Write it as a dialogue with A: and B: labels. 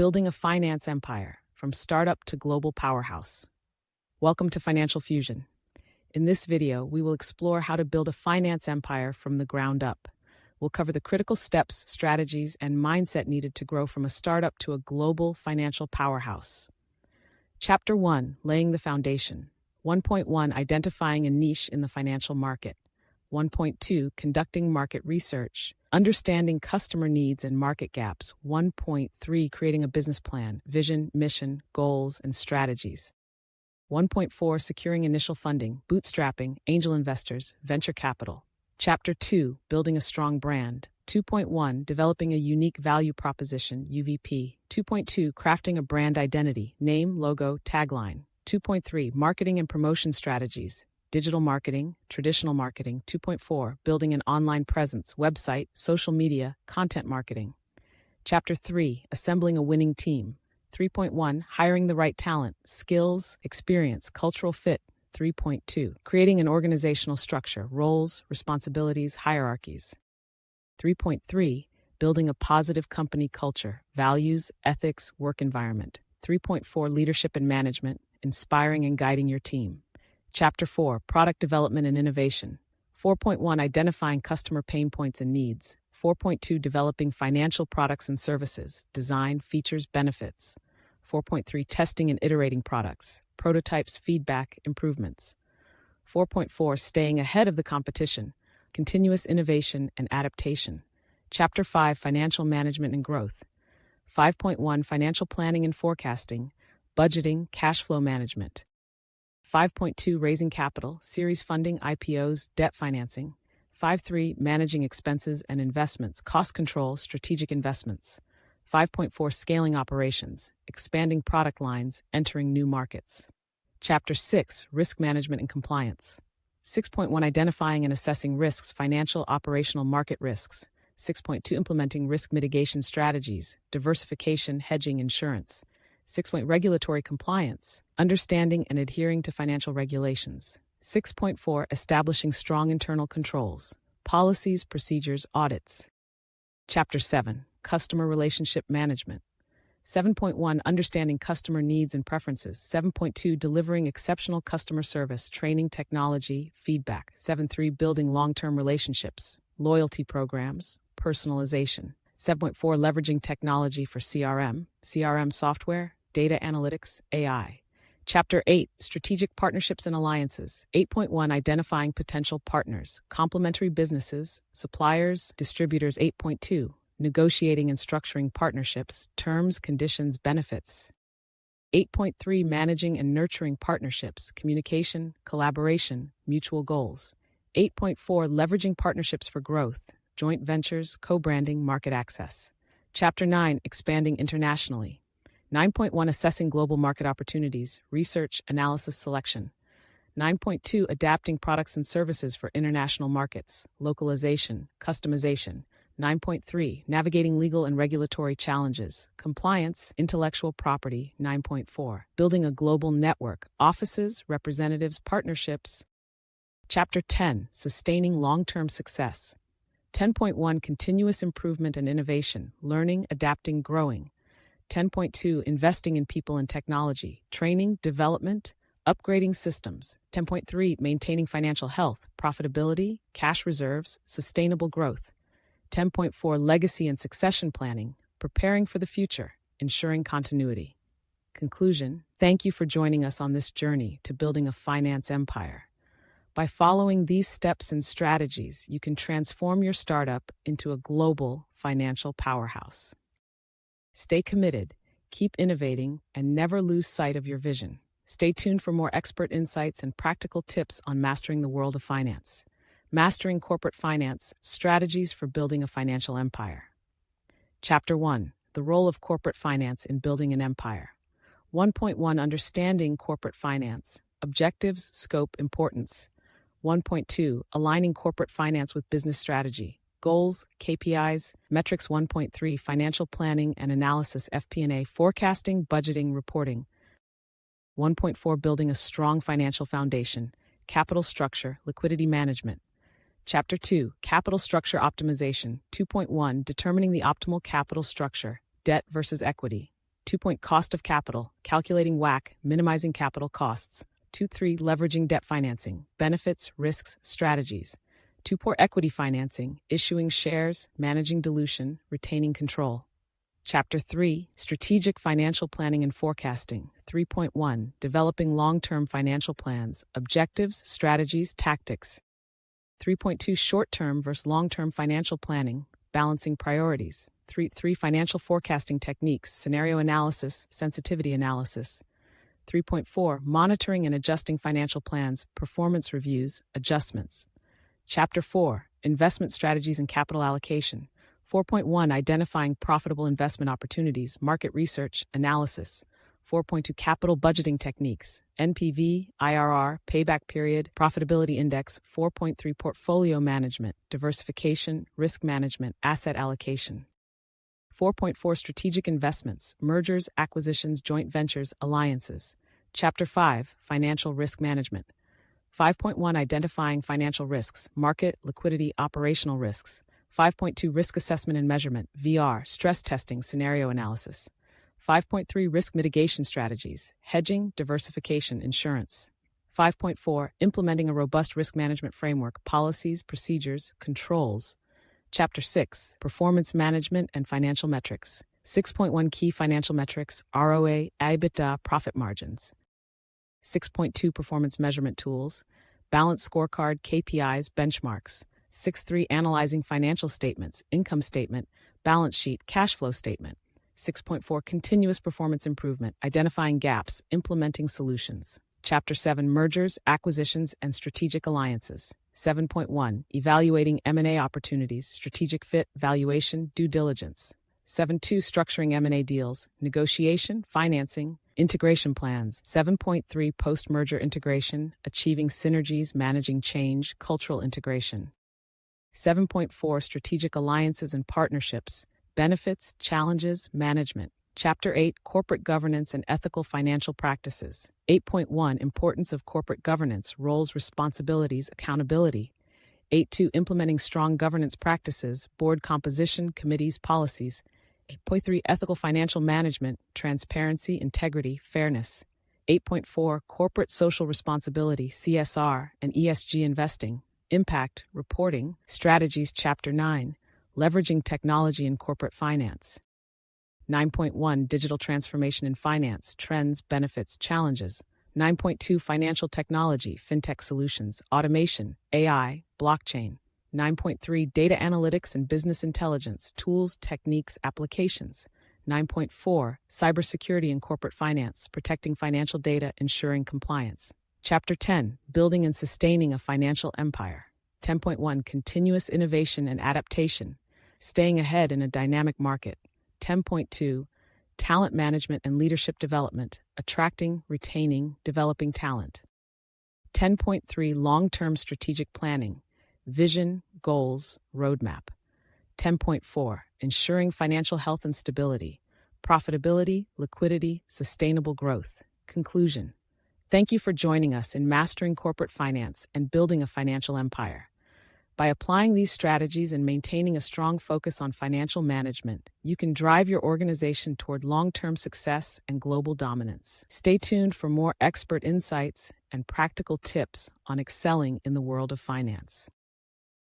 A: Building a Finance Empire, from Startup to Global Powerhouse. Welcome to Financial Fusion. In this video, we will explore how to build a finance empire from the ground up. We'll cover the critical steps, strategies, and mindset needed to grow from a startup to a global financial powerhouse. Chapter 1, Laying the Foundation. 1.1, Identifying a Niche in the Financial Market. 1.2, Conducting Market Research. Understanding customer needs and market gaps. 1.3, Creating a business plan, vision, mission, goals, and strategies. 1.4, Securing initial funding, bootstrapping, angel investors, venture capital. Chapter 2, Building a strong brand. 2.1, Developing a unique value proposition, UVP. 2.2, Crafting a brand identity, name, logo, tagline. 2.3, Marketing and promotion strategies, digital marketing, traditional marketing. 2.4, Building an online presence, website, social media, content marketing. Chapter 3, Assembling a winning team. 3.1, Hiring the right talent, skills, experience, cultural fit. 3.2, Creating an organizational structure, roles, responsibilities, hierarchies. 3.3, Building a positive company culture, values, ethics, work environment. 3.4, Leadership and management, inspiring and guiding your team. Chapter 4, Product development and innovation. 4.1, Identifying customer pain points and needs. 4.2, Developing financial products and services, design, features, benefits. 4.3, Testing and iterating products, prototypes, feedback, improvements. 4.4, Staying ahead of the competition, continuous innovation and adaptation. Chapter 5, Financial management and growth. 5.1, Financial planning and forecasting, budgeting, cash flow management. 5.2, Raising capital, series funding, IPOs, debt financing. 5.3, Managing expenses and investments, cost control, strategic investments. 5.4, Scaling operations, expanding product lines, entering new markets. Chapter 6, Risk management and compliance. 6.1, Identifying and assessing risks, financial, operational, market risks. 6.2, Implementing risk mitigation strategies, diversification, hedging, insurance. 6. Regulatory compliance, understanding and adhering to financial regulations. 6.4, Establishing strong internal controls, policies, procedures, audits. Chapter 7, Customer relationship management. 7.1, Understanding customer needs and preferences. 7.2, Delivering exceptional customer service, training, technology, feedback. 7.3, Building long-term relationships, loyalty programs, personalization. 7.4, Leveraging technology for CRM software, data analytics, AI. Chapter 8, Strategic partnerships and alliances. 8.1, Identifying potential partners, complementary businesses, suppliers, distributors. 8.2, Negotiating and structuring partnerships, terms, conditions, benefits. 8.3, Managing and nurturing partnerships, communication, collaboration, mutual goals. 8.4, Leveraging partnerships for growth, joint ventures, co-branding, market access. Chapter 9, Expanding internationally. 9.1, Assessing global market opportunities, research, analysis, selection. 9.2, Adapting products and services for international markets, localization, customization. 9.3, Navigating legal and regulatory challenges, compliance, intellectual property. 9.4, Building a global network, offices, representatives, partnerships. Chapter 10, Sustaining long-term success. 10.1, Continuous improvement and innovation, learning, adapting, growing. 10.2, Investing in people and technology, training, development, upgrading systems. 10.3, Maintaining financial health, profitability, cash reserves, sustainable growth. 10.4, Legacy and succession planning, preparing for the future, ensuring continuity. Conclusion, thank you for joining us on this journey to building a finance empire. By following these steps and strategies, you can transform your startup into a global financial powerhouse. Stay committed, keep innovating, and never lose sight of your vision. Stay tuned for more expert insights and practical tips on mastering the world of finance. Mastering corporate finance, strategies for building a financial empire. Chapter 1, The role of corporate finance in building an empire. 1.1, Understanding corporate finance, objectives, scope, importance. 1.2, Aligning corporate finance with business strategy. Goals, KPIs, metrics. 1.3, Financial planning and analysis, FP&A, forecasting, budgeting, reporting. 1.4, Building a strong financial foundation, capital structure, liquidity management. Chapter 2, Capital structure optimization. 2.1, Determining the optimal capital structure, debt versus equity. 2-point cost of capital, calculating WACC, minimizing capital costs. 2.3 leveraging debt financing, benefits, risks, strategies. 2.4 equity financing, issuing shares, managing dilution, retaining control. Chapter 3 strategic financial planning and forecasting. 3.1 developing long-term financial plans, objectives, strategies, tactics. 3.2 short-term versus long-term financial planning, balancing priorities. 3 financial forecasting techniques, scenario analysis, sensitivity analysis. 3.4 monitoring and adjusting financial plans, performance reviews, adjustments. Chapter 4 investment strategies and capital allocation. 4.1 identifying profitable investment opportunities, market research, analysis. 4.2 capital budgeting techniques, NPV, IRR, payback period, profitability index. 4.3 portfolio management, diversification, risk management, asset allocation. 4.4 strategic investments, mergers, acquisitions, joint ventures, alliances. Chapter 5 financial risk management. 5.1 identifying financial risks, market, liquidity, operational risks. 5.2 risk assessment and measurement, VR, stress testing, scenario analysis. 5.3 risk mitigation strategies, hedging, diversification, insurance. 5.4 implementing a robust risk management framework, policies, procedures, controls. Chapter 6 performance management and financial metrics. 6.1 key financial metrics, ROA, EBITDA, profit margins. 6.2 performance measurement tools, balanced scorecard, KPIs, benchmarks. 6.3 analyzing financial statements, income statement, balance sheet, cash flow statement. 6.4 continuous performance improvement, identifying gaps, implementing solutions. Chapter 7 mergers, acquisitions, and strategic alliances. 7.1 evaluating M&A opportunities, strategic fit, valuation, due diligence. 7.2 structuring M&A deals, negotiation, financing, integration plans. 7.3 post-merger integration, achieving synergies, managing change, cultural integration. 7.4 strategic alliances and partnerships, benefits, challenges, management. Chapter 8 corporate governance and ethical financial practices. 8.1 importance of corporate governance, roles, responsibilities, accountability. 8.2 implementing strong governance practices, board composition, committees, policies. 8.3 ethical financial management, transparency, integrity, fairness. 8.4 corporate social responsibility, CSR, and ESG investing, impact, reporting, strategies. Chapter 9 leveraging technology in corporate finance. 9.1 digital transformation in finance, trends, benefits, challenges. 9.2 financial technology, fintech solutions, automation, AI, blockchain. 9.3 data analytics and business intelligence, tools, techniques, applications. 9.4 cybersecurity in corporate finance, protecting financial data, ensuring compliance. Chapter 10 building and sustaining a financial empire. 10.1 continuous innovation and adaptation, staying ahead in a dynamic market. 10.2 talent management and leadership development, attracting, retaining, developing talent. 10.3 long-term strategic planning, vision, goals, roadmap. 10.4 ensuring financial health and stability, profitability, liquidity, sustainable growth. Conclusion. Thank you for joining us in mastering corporate finance and building a financial empire. By applying these strategies and maintaining a strong focus on financial management, you can drive your organization toward long-term success and global dominance. Stay tuned for more expert insights and practical tips on excelling in the world of finance.